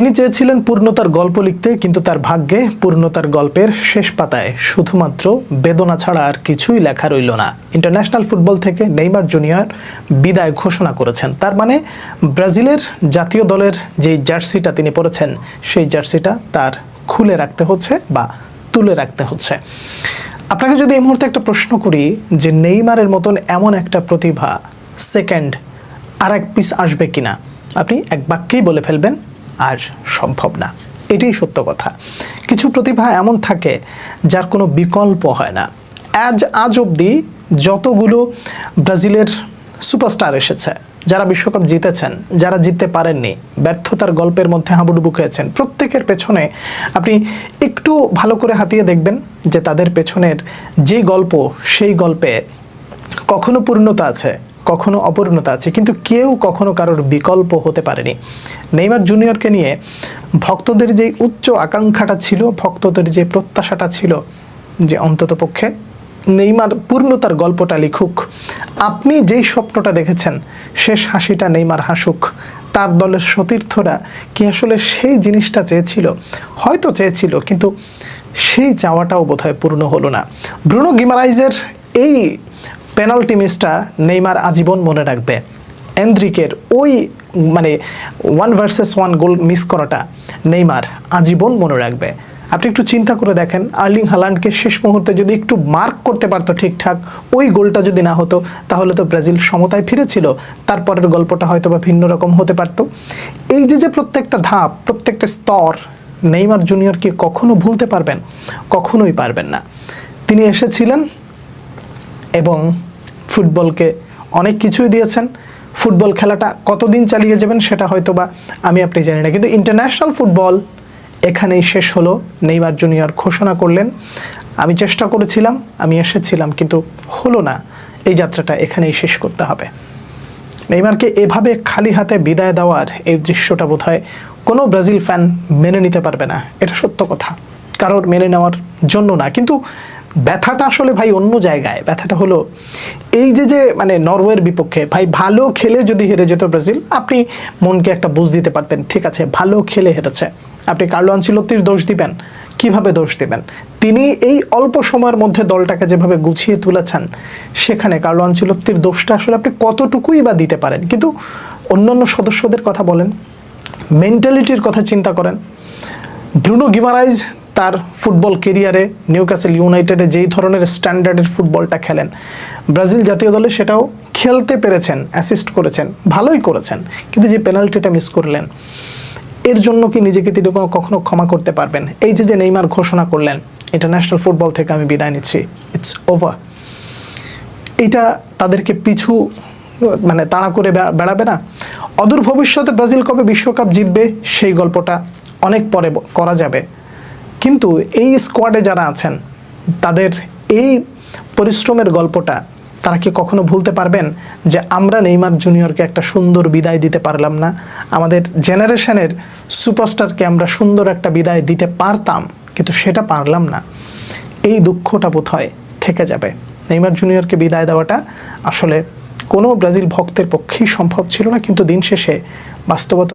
তিনি চেয়েছিলেন পূর্ণতার গল্প লিখতে, কিন্তু তার ভাগ্যে পূর্ণতার গল্পের শেষ পাতায় শুধুমাত্র বেদনা ছাড়া আর কিছুই লেখা রইল না। ইন্টারন্যাশনাল ফুটবল থেকে নেইমার জুনিয়র বিদায় ঘোষণা করেছেন। তার মানে ব্রাজিলের জাতীয় দলের যে জার্সিটা তিনি পরেছেন, সেই জার্সিটা তার খুলে রাখতে হচ্ছে বা তুলে রাখতে হচ্ছে। আপনাকে যদি এই মুহূর্তে একটা প্রশ্ন করি যে নেইমারের মতন এমন একটা প্রতিভা সেকেন্ড আর এক পিস আসবে কিনা, আপনি এক বাক্যেই বলে ফেলবেন আর সম্ভব না। এটাই সত্য কথা। কিছু প্রতিভা এমন থাকে যার কোনো বিকল্প হয় না। আজ অবধি যতগুলো ব্রাজিলের সুপারস্টার এসেছে, যারা বিশ্বকাপ জিতেছেন, যারা জিততে পারেননি, ব্যর্থতার গল্পের মধ্যে হাবুডুবু খেয়েছেন, প্রত্যেকের পেছনে আপনি একটু ভালো করে হাতিয়ে দেখবেন যে তাদের পেছনের যে গল্প, সেই গল্পে কখনো পূর্ণতা আছে, কখনো অপূর্ণতা আছে, কিন্তু কেউ কখনো কারোর বিকল্প হতে পারেনি। নেইমার জুনিয়রকে নিয়ে ভক্তদের যে উচ্চ আকাঙ্ক্ষাটা ছিল, ভক্তদের যে প্রত্যাশাটা ছিল যে অন্ততপক্ষে নেইমার পূর্ণতার গল্পটা লিখুক, আপনি যেই স্বপ্নটা দেখেছেন শেষ হাসিটা নেইমার হাসুক, তার দলের সতীর্থরা কি আসলে সেই জিনিসটা চেয়েছিল? হয়তো চেয়েছিল, কিন্তু সেই চাওয়াটাও বোধহয় পূর্ণ হলো না। ব্রুনো গিমারাইজের এই পেনাল্টি মিসটা নেইমার আজীবন মনে রাখবে। এন্দ্রিকের ওই 1 ভার্সেস 1 গোল মিস করাটা নেইমার আজীবন মনে রাখবে। আপনি একটু চিন্তা করে দেখেন, আর্লিং হালান্ডকে শেষ মুহূর্তে যদি একটু মার্ক করতে পারতো ঠিকঠাক, ওই গোলটা যদি না হতো, তাহলে তো ব্রাজিল সমতায় ফিরেছিল, তারপরের গল্পটা হয়তো বা ভিন্ন রকম হতে পারতো। এই যে প্রত্যেকটা ধাপ, প্রত্যেকটা স্তর নেইমার জুনিয়র কি কখনো ভুলতে পারবেন? কখনোই পারবেন না। তিনি এসেছিলেন এবং ফুটবলকে অনেক কিছুই দিয়েছেন। ফুটবল খেলাটা কতদিন চালিয়ে যাবেন সেটা হয়তো বা আমি আপনি জানি না, কিন্তু ইন্টারন্যাশনাল ফুটবল এখানেই শেষ হলো। নেইমার জুনিয়র ঘোষণা করলেন, আমি চেষ্টা করেছিলাম, আমি এসেছিলাম, কিন্তু হলো না, এই যাত্রাটা এখানেই শেষ করতে হবে। নেইমারকে এভাবে খালি হাতে বিদায় দেওয়ার এই দৃশ্যটা বোধহয় কোনো ব্রাজিল ফ্যান মেনে নিতে পারবে না। এটা সত্য কথা, কারোর মেনে নেওয়ার জন্য না। কিন্তু ব্যথাটা আসলে ভাই অন্য জায়গায়। ব্যথাটা হলো এই যে নরওয়ের বিপক্ষে ভাই ভালো খেলে যদি হেরে যেত ব্রাজিল, আপনি মনকে একটা বুঝ দিতে পারতেন, ঠিক আছে ভালো খেলে হেরেছে। আপনি কার্লো আনচেলত্তির দোষ দিবেন? কিভাবে দোষ দিবেন? তিনি এই অল্প সময়ের মধ্যে দলটাকে যেভাবে গুছিয়ে তুলেছেন, সেখানে কার্লো আনচেলত্তির দোষটা আসলে আপনি কতটুকুই বা দিতে পারেন? কিন্তু অন্যান্য সদস্যদের কথা বলেন, মেন্টালিটির কথা চিন্তা করেন। ব্রুনো গিমারাইজ তার ফুটবল কেরিয়ারে নিউক্যাসল ইউনাইটেডে যেই ধরনের স্ট্যান্ডার্ডের ফুটবলটা খেলেন, ব্রাজিল জাতীয় দলে সেটাও খেলতে পেরেছেন, অ্যাসিস্ট করেছেন, ভালোই করেছেন, কিন্তু যে পেনাল্টিটা মিস করলেন, এর জন্য কি নিজেকে তিনি কখনো ক্ষমা করতে পারবেন? এই যে নেইমার ঘোষণা করলেন, ইন্টারন্যাশনাল ফুটবল থেকে আমি বিদায় নিচ্ছি, ইটস ওভার, এটা তাদেরকে পিছু তাড়া করে বেড়াবে না? অদূর ভবিষ্যতে ব্রাজিল কবে বিশ্বকাপ জিতবে সেই গল্পটা অনেক পরে করা যাবে, কিন্তু এই স্কোয়াডে যারা আছেন তাদের এই পরিশ্রমের গল্পটা তারা কি কখনো ভুলতে পারবেন যে আমরা নেইমার জুনিয়রকে একটা সুন্দর বিদায় দিতে পারলাম না? আমাদের জেনারেশনের সুপারস্টারকে আমরা সুন্দর একটা বিদায় দিতে পারতাম, কিন্তু সেটা পারলাম না। এই দুঃখটা বোধহয় থেকে যাবে। নেইমার জুনিয়রকে বিদায় দেওয়াটা আসলে কোনো ব্রাজিল ভক্তের পক্ষেই সম্ভব ছিল না, কিন্তু দিন শেষে বাস্তবতা